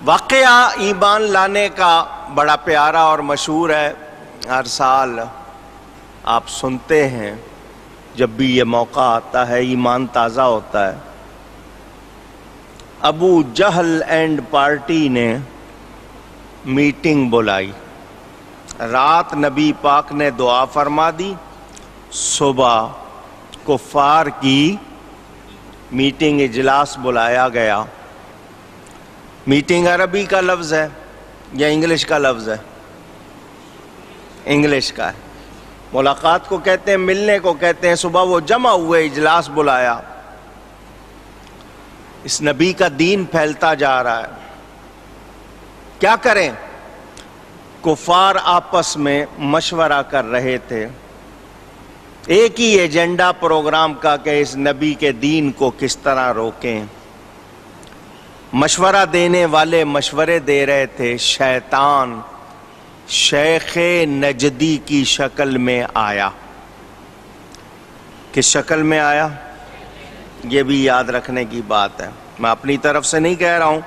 واقعہ ایمان لانے کا بڑا پیارا اور مشہور ہے، ہر سال آپ سنتے ہیں جب بھی یہ موقع آتا ہے، ایمان تازہ ہوتا ہے۔ ابو جہل اینڈ پارٹی نے میٹنگ بلائی، رات نبی پاک نے دعا فرما دی، صبح کفار کی میٹنگ اجلاس بلایا گیا۔ میٹنگ عربی کا لفظ ہے یا انگلش کا لفظ ہے؟ انگلش کا ہے۔ ملاقات کو کہتے ہیں، ملنے کو کہتے ہیں۔ صبح وہ جمع ہوئے، اجلاس بلایا۔ اس نبی کا دین پھیلتا جا رہا ہے، کیا کریں؟ کفار آپس میں مشورہ کر رہے تھے، ایک ہی ایجنڈا پروگرام کا کہ اس نبی کے دین کو کس طرح روکیں۔ مشورہ دینے والے مشورے دے رہے تھے، شیطان شیخ نجدی کی شکل میں آیا۔ کس شکل میں آیا؟ یہ بھی یاد رکھنے کی بات ہے، میں اپنی طرف سے نہیں کہہ رہا ہوں،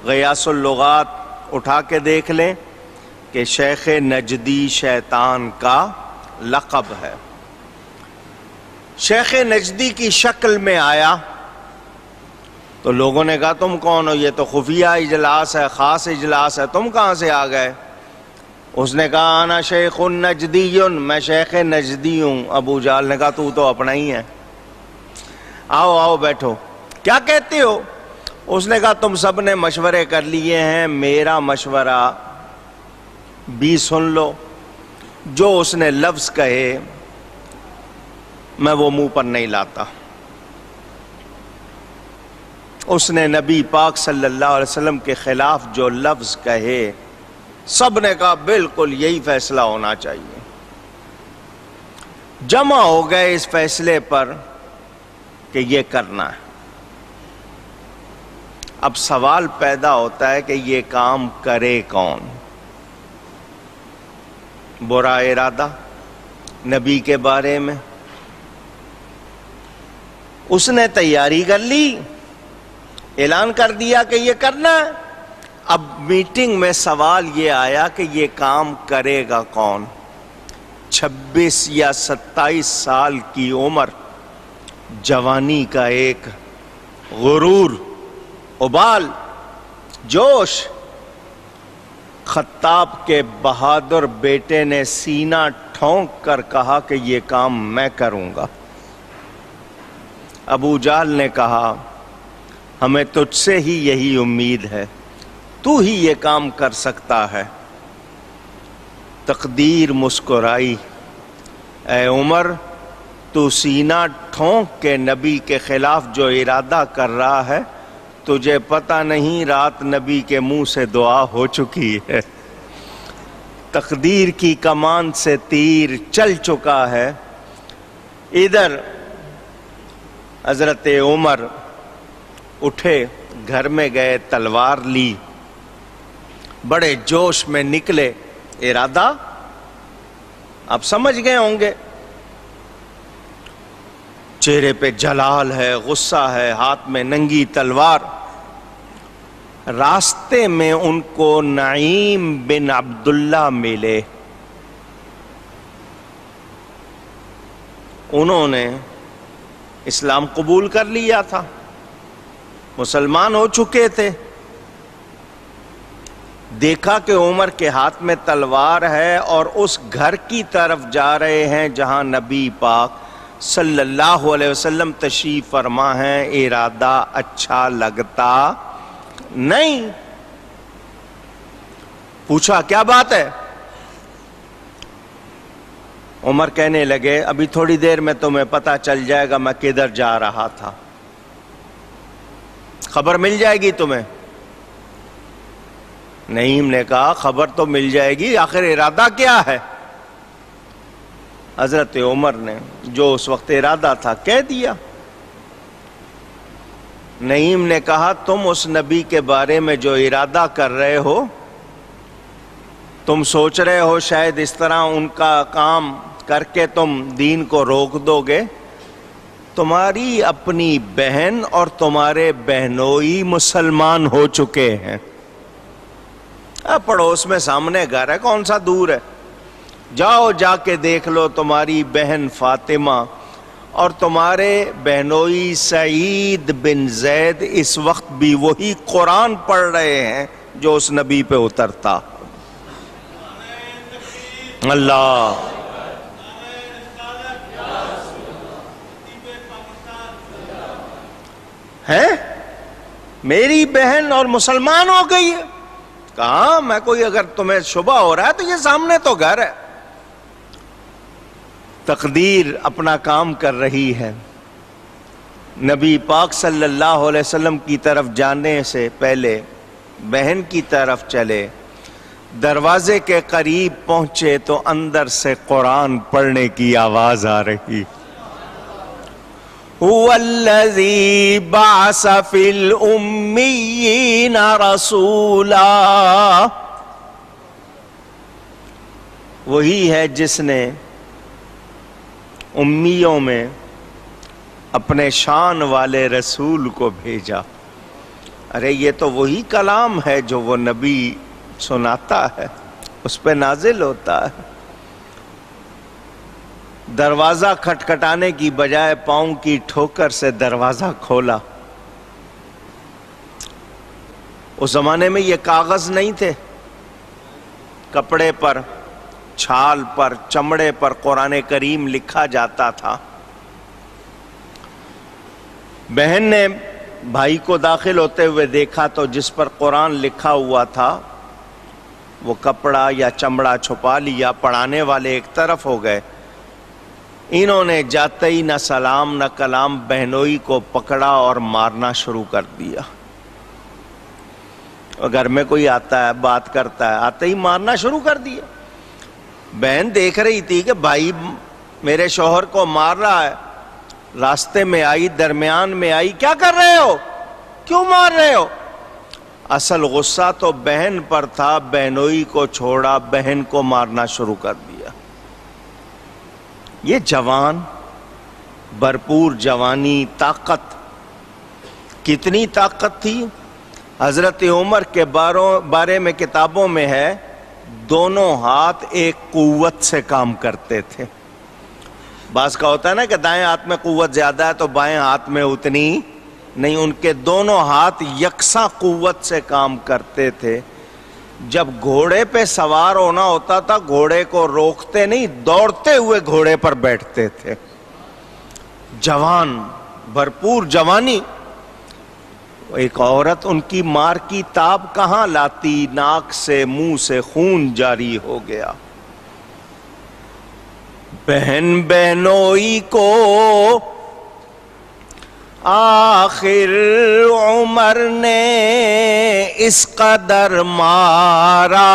غیاث اللغات اٹھا کے دیکھ لیں کہ شیخ نجدی شیطان کا لقب ہے۔ شیخ نجدی کی شکل میں آیا تو لوگوں نے کہا تم کون ہو؟ یہ تو خفیہ اجلاس ہے، خاص اجلاس ہے، تم کہاں سے آ گئے؟ اس نے کہا انا شیخ نجدی، میں شیخ نجدی ہوں۔ ابو جہل نے کہا تو اپنا ہی ہے، آؤ آؤ بیٹھو، کیا کہتے ہو؟ اس نے کہا تم سب نے مشورے کر لیے ہیں، میرا مشورہ بھی سن لو۔ جو اس نے لفظ کہے میں وہ منہ پر نہیں لاتا۔ اس نے نبی پاک صلی اللہ علیہ وسلم کے خلاف جو لفظ کہے، سب نے کہا بالکل یہی فیصلہ ہونا چاہیے۔ جمع ہو گئے اس فیصلے پر کہ یہ کرنا ہے۔ اب سوال پیدا ہوتا ہے کہ یہ کام کرے کون؟ برا ارادہ نبی کے بارے میں، اس نے تیاری کر لی، اعلان کر دیا کہ یہ کرنا ہے۔ اب میٹنگ میں سوال یہ آیا کہ یہ کام کرے گا کون؟ 26 یا 27 سال کی عمر، جوانی کا ایک غرور، ابال، جوش۔ خطاب کے بہادر بیٹے نے سینہ ٹھونک کر کہا کہ یہ کام میں کروں گا۔ ابو جہل نے کہا ہمیں تجھ سے ہی یہی امید ہے، تو ہی یہ کام کر سکتا ہے۔ تقدیر مسکرائی، اے عمر تو سینہ ٹھونک کے نبی کے خلاف جو ارادہ کر رہا ہے، تجھے پتہ نہیں رات نبی کے منہ سے دعا ہو چکی ہے، تقدیر کی کمان سے تیر چل چکا ہے۔ ادھر حضرت عمر اٹھے، گھر میں گئے، تلوار لی، بڑے جوش میں نکلے۔ ارادہ آپ سمجھ گئے ہوں گے، چہرے پہ جلال ہے، غصہ ہے، ہاتھ میں ننگی تلوار۔ راستے میں ان کو نعیم بن عبداللہ ملے، انہوں نے اسلام قبول کر لیا تھا، مسلمان ہو چکے تھے۔ دیکھا کہ عمر کے ہاتھ میں تلوار ہے اور اس گھر کی طرف جا رہے ہیں جہاں نبی پاک صلی اللہ علیہ وسلم تشریف فرما ہیں۔ ارادہ اچھا لگتا نہیں، پوچھا کیا بات ہے؟ عمر کہنے لگے ابھی تھوڑی دیر میں تمہیں پتہ چل جائے گا میں کدھر جا رہا تھا، خبر مل جائے گی تمہیں۔ نعیم نے کہا خبر تو مل جائے گی، آخر ارادہ کیا ہے؟ حضرت عمر نے جو اس وقت ارادہ تھا کہہ دیا۔ نعیم نے کہا تم اس نبی کے بارے میں جو ارادہ کر رہے ہو، تم سوچ رہے ہو شاید اس طرح ان کا کام کر کے تم دین کو روک دو گے؟ تمہاری اپنی بہن اور تمہارے بہنوئی مسلمان ہو چکے ہیں، پڑوس میں سامنے گھر ہے، کون سا دور ہے؟ جاؤ جا کے دیکھ لو تمہاری بہن فاطمہ اور تمہارے بہنوئی سعید بن زید اس وقت بھی وہی قرآن پڑھ رہے ہیں جو اس نبی پہ اترتا۔ اللہ ہے، میری بہن اور مسلمان ہو گئی ہے۔ کہاں میں کوئی، اگر تمہیں شبہ ہو رہا ہے تو یہ سامنے تو گھر ہے۔ تقدیر اپنا کام کر رہی ہے۔ نبی پاک صلی اللہ علیہ وسلم کی طرف جانے سے پہلے بہن کی طرف چلے، دروازے کے قریب پہنچے تو اندر سے قرآن پڑھنے کی آواز آ رہی۔ هو الذی بعث فی الأمیین رسولا، وہی ہے جس نے امیوں میں اپنے شان والے رسول کو بھیجا۔ ارے یہ تو وہی کلام ہے جو وہ نبی سناتا ہے، اس پہ نازل ہوتا ہے۔ دروازہ کھٹکھٹانے کی بجائے پاؤں کی ٹھوکر سے دروازہ کھولا۔ اس زمانے میں یہ کاغذ نہیں تھے، کپڑے پر، چھال پر، چمڑے پر قرآن کریم لکھا جاتا تھا۔ بہن نے بھائی کو داخل ہوتے ہوئے دیکھا تو جس پر قرآن لکھا ہوا تھا وہ کپڑا یا چمڑا چھپا لیا، پڑھانے والے ایک طرف ہو گئے۔ انہوں نے جاتے ہی نہ سلام نہ کلام بہنوئی کو پکڑا اور مارنا شروع کر دیا۔ گھر میں کوئی آتا ہے بات کرتا ہے، آتے ہی مارنا شروع کر دیا۔ بہن دیکھ رہی تھی کہ بھائی میرے شوہر کو مار رہا ہے، راستے میں آئی، درمیان میں آئی، کیا کر رہے ہو؟ کیوں مار رہے ہو؟ اصل غصہ تو بہن پر تھا، بہنوئی کو چھوڑا، بہن کو مارنا شروع کر دیا۔ یہ جوان، بھرپور جوانی، طاقت، کتنی طاقت تھی؟ حضرت عمر کے بارے میں کتابوں میں ہے دونوں ہاتھ ایک قوت سے کام کرتے تھے۔ بعض کا ہوتا ہے نا کہ دائیں ہاتھ میں قوت زیادہ ہے تو بائیں ہاتھ میں اتنی نہیں، ان کے دونوں ہاتھ یکساں قوت سے کام کرتے تھے۔ جب گھوڑے پہ سوار ہونا ہوتا تھا گھوڑے کو روکتے نہیں، دوڑتے ہوئے گھوڑے پر بیٹھتے تھے۔ جوان، بھرپور جوانی۔ ایک عورت ان کی مار کی تاب کہاں لاتی؟ ناک سے، منہ سے خون جاری ہو گیا۔ بہن بہنوئی کو آخر عمر نے اس قدر مارا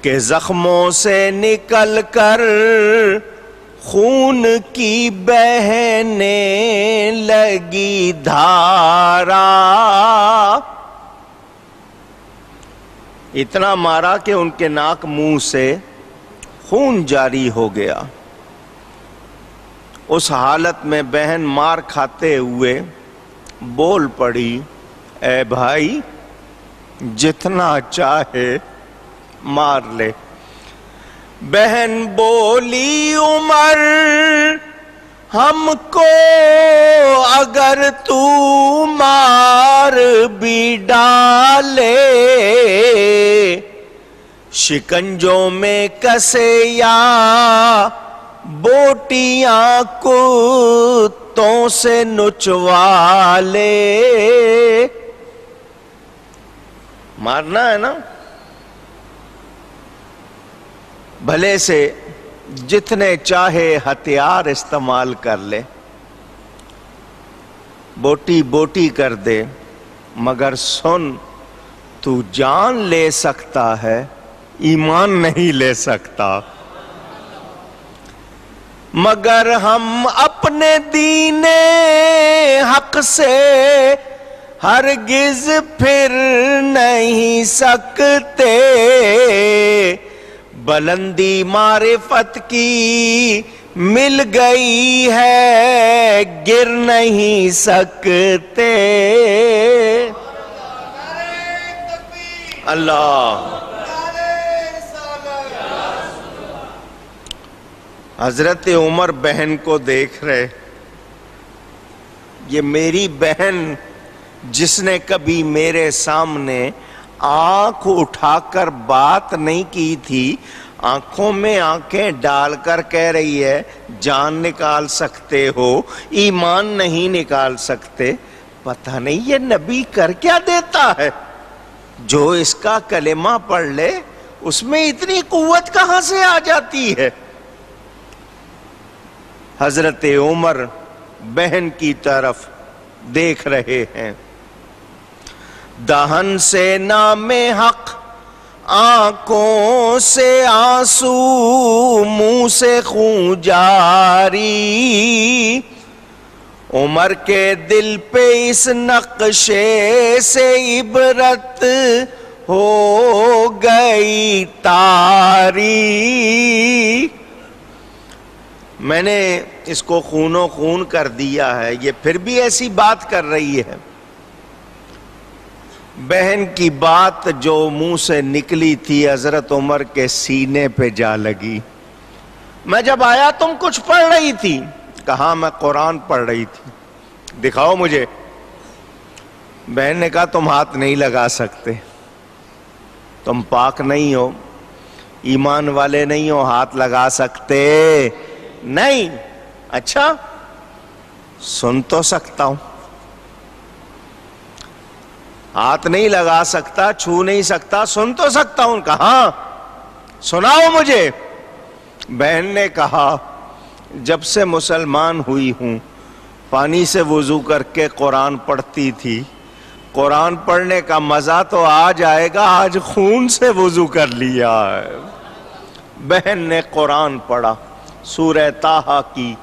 کہ زخموں سے نکل کر خون کی بہنے لگی دھارا۔ اتنا مارا کہ ان کے ناک منہ سے خون جاری ہو گیا۔ اس حالت میں بہن مار کھاتے ہوئے بول پڑی، اے بھائی جتنا چاہے مار لے۔ بہن بولی، عمر ہم کو اگر تو مار بھی ڈالے، شکنجوں میں کسے یا بوٹیاں کتوں سے نچوا لے۔ مارنا ہے نا، بھلے سے جتنے چاہے ہتھیار استعمال کر لے، بوٹی بوٹی کر دے، مگر سن تو جان لے سکتا ہے، ایمان نہیں لے سکتا۔ مگر ہم اپنے دین حق سے ہرگز پھر نہیں سکتے، بلندی معرفت کی مل گئی ہے گر نہیں سکتے۔ اللہ. حضرت عمر بہن کو دیکھ رہے، یہ میری بہن جس نے کبھی میرے سامنے آنکھ اٹھا کر بات نہیں کی تھی، آنکھوں میں آنکھیں ڈال کر کہہ رہی ہے جان نکال سکتے ہو، ایمان نہیں نکال سکتے. پتہ نہیں یہ نبی کر کیا دیتا ہے، جو اس کا کلمہ پڑھ لے اس میں اتنی قوت کہاں سے آ جاتی ہے. حضرت عمر بہن کی طرف دیکھ رہے ہیں. دہن سے نام حق، آنکھوں سے آنسو، منہ سے خون جاری. عمر کے دل پہ اس نقشے سے عبرت ہو گئی تاری. میں نے اس کو خونوں خون کر دیا ہے، یہ پھر بھی ایسی بات کر رہی ہے. بہن کی بات جو منہ سے نکلی تھی حضرت عمر کے سینے پہ جا لگی. میں جب آیا تم کچھ پڑھ رہی تھی، کہا میں قرآن پڑھ رہی تھی. دکھاؤ مجھے. بہن نے کہا تم ہاتھ نہیں لگا سکتے، تم پاک نہیں ہو، ایمان والے نہیں ہو، ہاتھ لگا سکتے نہیں. اچھا سن تو سکتا ہوں، ہاتھ نہیں لگا سکتا، چھو نہیں سکتا، سن تو سکتا ہوں. کہاں سناؤ مجھے. بہن نے کہا جب سے مسلمان ہوئی ہوں پانی سے وضو کر کے قرآن پڑھتی تھی، قرآن پڑھنے کا مزہ تو آج آئے گا، آج خون سے وضو کر لیا ہے. بہن نے قرآن پڑھا، سورہ طٰہٰ کی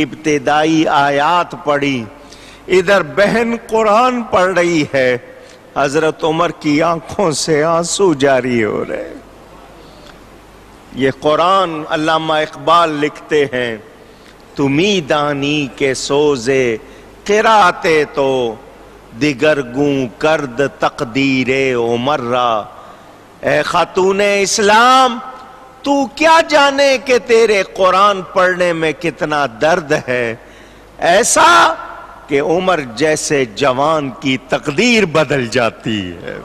ابتدائی آیات پڑھی. ادھر بہن قرآن پڑھ رہی ہے، حضرت عمر کی آنکھوں سے آنسو جاری ہو رہے. یہ قرآن علامہ اقبال لکھتے ہیں، تمہیں دانی کے سوزے قرأتے تو دیگرگوں کرد تقدیر عمر را. اے خاتون اسلام، تو کیا جانے کہ تیرے قرآن پڑھنے میں کتنا درد ہے، ایسا کہ عمر جیسے جوان کی تقدیر بدل جاتی ہے.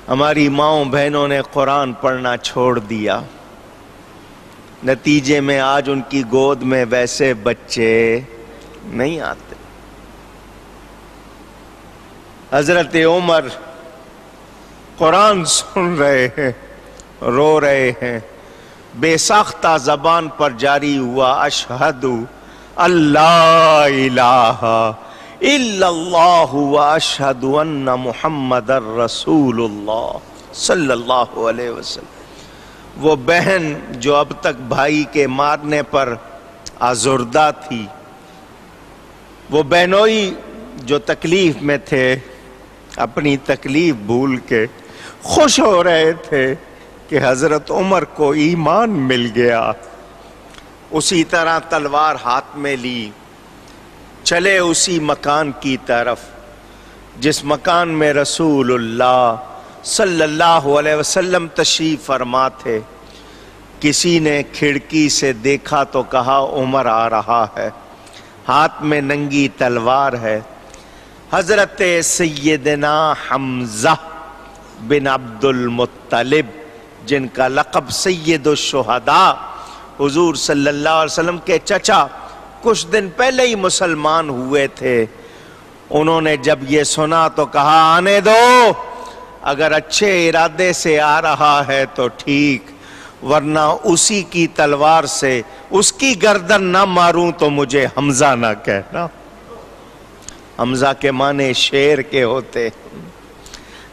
ہماری ماؤں بہنوں نے قرآن پڑھنا چھوڑ دیا، نتیجے میں آج ان کی گود میں ویسے بچے نہیں آتے. حضرت عمر قرآن سن رہے ہیں، رو رہے ہیں. بے ساختہ زبان پر جاری ہوا اشہد اللہ الہ الا اللہ واشہد ان محمد رسول اللہ صلی اللہ علیہ وسلم. وہ بہن جو اب تک بھائی کے مارنے پر آزردہ تھی، وہ بہنوئی جو تکلیف میں تھے، اپنی تکلیف بھول کے خوش ہو رہے تھے کہ حضرت عمر کو ایمان مل گیا. اسی طرح تلوار ہاتھ میں لی، چلے اسی مکان کی طرف جس مکان میں رسول اللہ صلی اللہ علیہ وسلم تشریف فرما تھے. کسی نے کھڑکی سے دیکھا تو کہا عمر آ رہا ہے، ہاتھ میں ننگی تلوار ہے. حضرت سیدنا حمزہ بن عبد المطلب، جن کا لقب سید الشہداء، حضور صلی اللہ علیہ وسلم کے چچا کچھ دن پہلے ہی مسلمان ہوئے تھے. انہوں نے جب یہ سنا تو کہا آنے دو، اگر اچھے ارادے سے آ رہا ہے تو ٹھیک، ورنہ اسی کی تلوار سے اس کی گردن نہ ماروں تو مجھے حمزہ نہ کہنا. حمزہ کے معنی شیر کے ہوتے،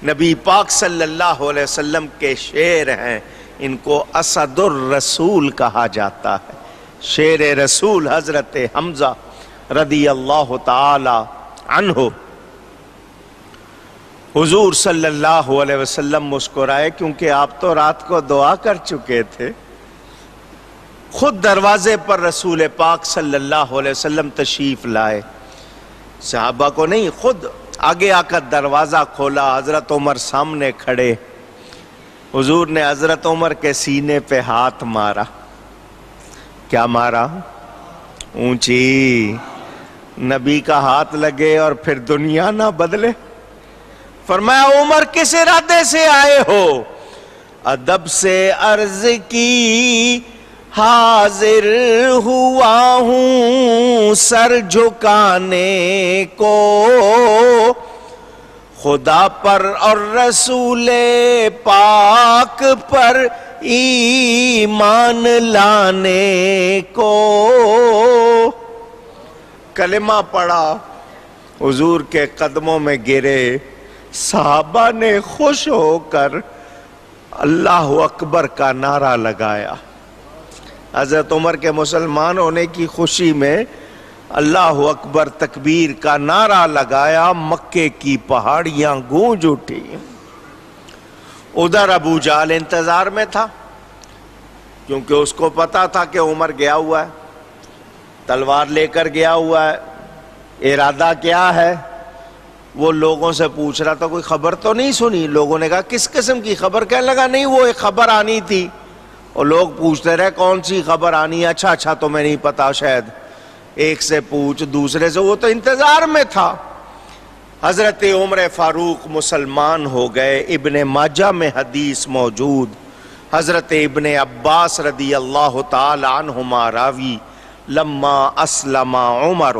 نبی پاک صلی اللہ علیہ وسلم کے شیر ہیں. ان کو اسد الرسول کہا جاتا ہے، شیر رسول حضرت حمزہ رضی اللہ تعالی عنہ. حضور صلی اللہ علیہ وسلم مسکرائے، کیونکہ آپ تو رات کو دعا کر چکے تھے. خود دروازے پر رسول پاک صلی اللہ علیہ وسلم تشریف لائے، صحابہ کو نہیں، خود آگے آ کر دروازہ کھولا، حضرت عمر سامنے کھڑے. حضور نے حضرت عمر کے سینے پہ ہاتھ مارا. کیا مارا؟ اونچی. نبی کا ہاتھ لگے اور پھر دنیا نہ بدلے. فرمایا عمر کس ارادے سے آئے ہو؟ ادب سے عرض کی حاضر ہوا ہوں سر جھکانے کو، خدا پر اور رسول پاک پر ایمان لانے کو. کلمہ پڑھا، حضور کے قدموں میں گرے. صحابہ نے خوش ہو کر اللہ اکبر کا نعرہ لگایا. حضرت عمر کے مسلمان ہونے کی خوشی میں اللہ اکبر تکبیر کا نعرہ لگایا. مکے کی پہاڑیاں گونج اٹھی. ادھر ابو جہل انتظار میں تھا، کیونکہ اس کو پتا تھا کہ عمر گیا ہوا ہے، تلوار لے کر گیا ہوا ہے. ارادہ کیا ہے؟ وہ لوگوں سے پوچھ رہا تھا کوئی خبر تو نہیں سنی. لوگوں نے کہا کس قسم کی خبر؟ کہنے لگا نہیں وہ ایک خبر آنی تھی. اور لوگ پوچھتے رہے کون سی خبر آنی ہے؟ اچھا تمہیں نہیں پتا شاید. ایک سے پوچھ، دوسرے سے. وہ تو انتظار میں تھا. حضرت عمر فاروق مسلمان ہو گئے. ابن ماجہ میں حدیث موجود. حضرت ابن عباس رضی اللہ تعالی عنہما راوی، لما اسلم عمر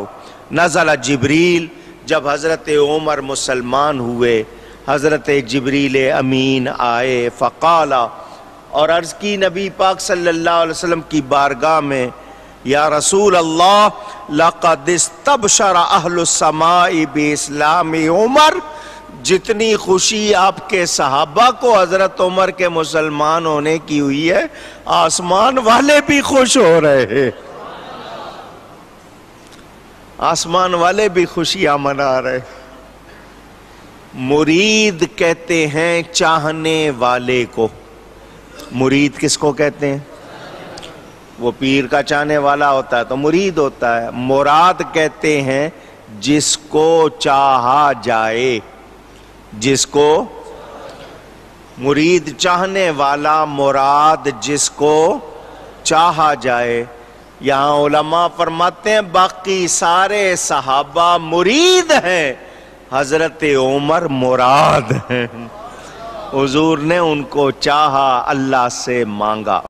نزل جبریل. جب حضرت عمر مسلمان ہوئے حضرت جبریل امین آئے. فقال، اور عرض کی نبی پاک صلی اللہ علیہ وسلم کی بارگاہ میں، یا رسول اللہ لقد استبشر اہل السماء باسلام عمر. جتنی خوشی آپ کے صحابہ کو حضرت عمر کے مسلمان ہونے کی ہوئی ہے، آسمان والے بھی خوش ہو رہے ہیں. آسمان والے بھی خوشیاں منا رہے. مرید کہتے ہیں چاہنے والے کو. مرید کس کو کہتے ہیں؟ وہ پیر کا چاہنے والا ہوتا ہے تو مرید ہوتا ہے. مراد کہتے ہیں جس کو چاہا جائے. جس کو مرید چاہنے والا، مراد جس کو چاہا جائے. یہاں علماء فرماتے ہیں باقی سارے صحابہ مرید ہیں، حضرت عمر مراد ہیں. حضور نے ان کو چاہا، اللہ سے مانگا.